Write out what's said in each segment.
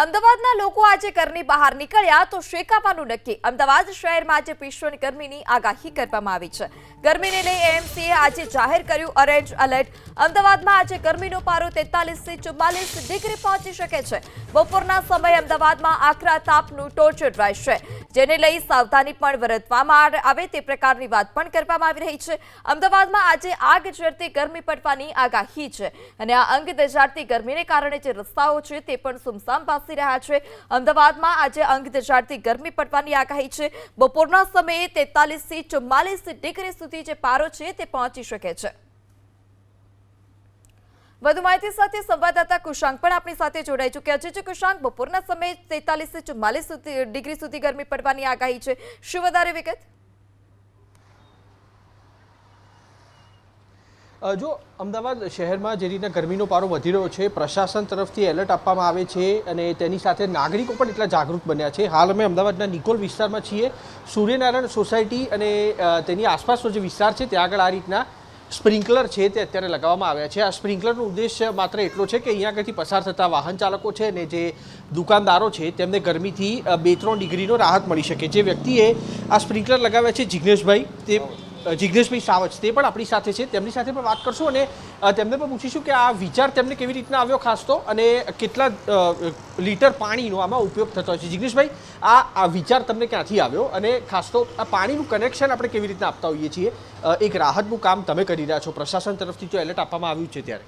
અમદાવાદના લોકો આજે ઘરની બહાર નીકળ્યા તો શેકાવાનું નક્કી। અમદાવાદ શહેરમાં આજે ભીષણ ગરમીની આગાહી કરવામાં આવી છે। ગરમીને લઈ એએમસીએ આજે જાહેર કર્યું ઓરેન્જ એલર્ટ। અમદાવાદમાં આજે ગરમીનો પારો 43 થી 44 ડિગ્રી પહોંચી શકે છે। બપોરના સમયે અમદાવાદમાં આકરા તાપનું ટોર્ચર રહેશે, જેને લઈ સાવધાની પણ વર્તવામાં આવે તે પ્રકારની વાત પણ કરવામાં આવી રહી છે। અમદાવાદમાં આજે આગ ઝરતી ગરમી પડવાની આગાહી છે અને આ અંગ દજાડતી ગરમીને કારણે જે રસ્તાઓ છે તે પણ સુમસામ રહ્યા છે। અમદાવાદમાં આજે અંગ દજાડતી ગરમી પડવાની આગાહી છે। બપોરના સમયે 43 થી 44 ડિગ્રી સુધી જે પારો છે તે પહોંચી શકે છે। વધુ માહિતી સાથે સંવાદદાતા કુશાંક પણ આપણી સાથે જોડાઈ ચૂક્યા છે। કુશાંક, બપોરના સમયે 43 થી 44 ડિગ્રી સુધી ગરમી પડવાની આગાહી છે, શું વધારે વિગત? જો અમદાવાદ શહેરમાં જે રીતના ગરમીનો પારો વધી રહ્યો છે, પ્રશાસન તરફથી એલર્ટ આપવામાં આવે છે અને તેની સાથે નાગરિકો પણ એટલા જાગૃત બન્યા છે। હાલ અમે અમદાવાદના નિકોલ વિસ્તારમાં છીએ। સૂર્યનારાયણ સોસાયટી અને તેની આસપાસનો જે વિસ્તાર છે ત્યાં આગળ આ રીતના સ્પ્રિંકલર છે તે અત્યારે લગાવવામાં આવ્યા છે। આ સ્પ્રિંકલરનો ઉદ્દેશ્ય માત્ર એટલો છે કે અહીંયા આગળથી પસાર થતા વાહન ચાલકો છે અને જે દુકાનદારો છે તેમને ગરમીથી 2-3 ડિગ્રીનો રાહત મળી શકે। જે વ્યક્તિએ આ સ્પ્રિંકલર લગાવ્યા છે જિગ્નેશભાઈ સાવજ, તે પણ આપણી સાથે છે। તેમની સાથે પણ વાત કરશું અને તેમને પણ પૂછીશું કે આ વિચાર તેમને કેવી રીતના આવ્યો ખાસ તો, અને કેટલા લીટર પાણીનો આમાં ઉપયોગ થતો હોય છે। જિગ્નેશભાઈ, આ વિચાર તમને ક્યાંથી આવ્યો અને ખાસ તો આ પાણીનું કનેક્શન આપણે કેવી રીતના આપતા હોઈએ છીએ? એક રાહતનું કામ તમે કરી રહ્યા છો, પ્રશાસન તરફથી જો એલર્ટ આપવામાં આવ્યું છે ત્યારે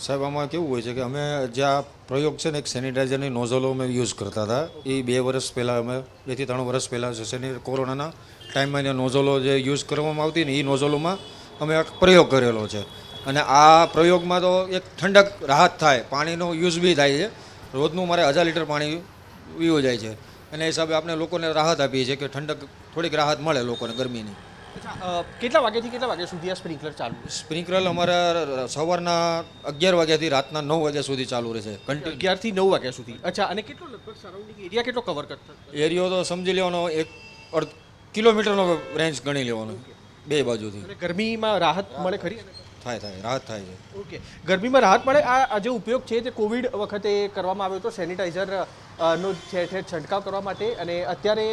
સાહેબ આમાં કેવું હોય છે કે અમે જ્યાં પ્રયોગ છે ને એક સેનિટાઈઝરની નોઝલો અમે યુઝ કરતા હતા। એ 2 વર્ષ પહેલાં અમે 2 થી 3 વર્ષ પહેલાં કોરોનાના ટાઈમમાં એને નોઝલો જે યુઝ કરવામાં આવતી ને એ નોઝલોમાં અમે એક પ્રયોગ કરેલો છે અને આ પ્રયોગમાં તો એક ઠંડક રાહત થાય, પાણીનો યુઝ બી થાય છે। રોજનું મારે 1000 લીટર પાણી પીવું જાય છે અને એ હિસાબે આપણે લોકોને રાહત આપીએ છીએ કે ઠંડક થોડીક રાહત મળે લોકોને ગરમીની। કેટલા વાગ્યાથી કેટલા વાગ્યા સુધી આ સ્પ્રિંકલર ચાલુ? સ્પ્રિંકલર અમારા સવારના 11 વાગ્યાથી રાતના 9 વાગ્યા સુધી ચાલુ રહેશે, 11 થી 9 વાગ્યા સુધી। અચ્છા, અને કેટલો લગભગ સરાઉન્ડિંગ એરિયા કેટલો કવર કરતો? એરિયો તો સમજી લેવાનો 1.5 કિલોમીટરનો રેન્જ ગણી લેવાનો, 2 બાજુથી। ગરમીમાં રાહત મળે ખરી? થાય રાહત થાય છે। ઓકે, ગરમીમાં રાહત મળે। આ જે ઉપયોગ છે તે કોવિડ વખતે કરવામાં આવ્યો હતો, સેનિટાઈઝર નો છંટકાવ કરવા માટે, અને અત્યારે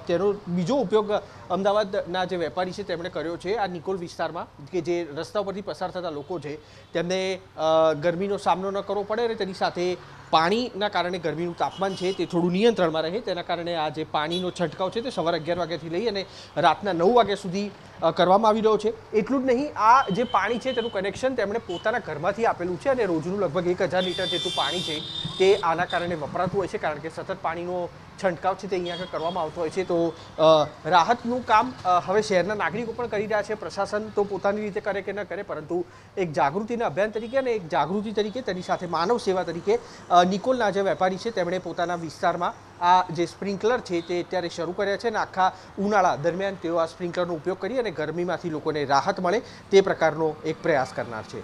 તેનો બીજો ઉપયોગ અમદાવાદના જે વેપારી છે તેમણે કર્યો છે આ નિકોલ વિસ્તારમાં, કે જે રસ્તા પરથી પસાર થતા લોકો છે તેમને ગરમીનો સામનો ન કરવો પડે અને તેની સાથે પાણીના કારણે ગરમીનું તાપમાન છે તે થોડું નિયંત્રણમાં રહે, તેના કારણે આ જે પાણીનો છંટકાવ છે તે સવારે 11 વાગ્યાથી લઈ અને રાતના 9 વાગ્યા સુધી કરવામાં આવી રહ્યો છે। એટલું જ નહીં, આ જે પાણી છે તેનું કનેક્શન તેમણે પોતાના ઘરમાંથી આપેલું છે અને રોજનું લગભગ 1000 લીટર જેટલું પાણી છે તે આના કારણે વપરાતું હોય છે, કારણ કે સતત પાણીનો છંટકાવ છે તે અહીંયા આગળ કરવામાં આવતો હોય છે। તો રાહતનું કામ હવે શહેરના નાગરિકો પણ કરી રહ્યા છે। પ્રશાસન તો પોતાની રીતે કરે કે ન કરે, પરંતુ એક જાગૃતિના અભિયાન તરીકે અને એક જાગૃતિ તરીકે, તેની સાથે માનવ સેવા તરીકે નિકોલના જે વેપારી છે તેમણે પોતાના વિસ્તારમાં આ જે સ્પ્રિંકલર છે તે અત્યારે શરૂ કર્યા છે અને આખા ઉનાળા દરમિયાન તેઓ આ સ્પ્રિંકલરનો ઉપયોગ કરી અને ગરમીમાંથી લોકોને રાહત મળે તે પ્રકારનો એક પ્રયાસ કરનાર છે।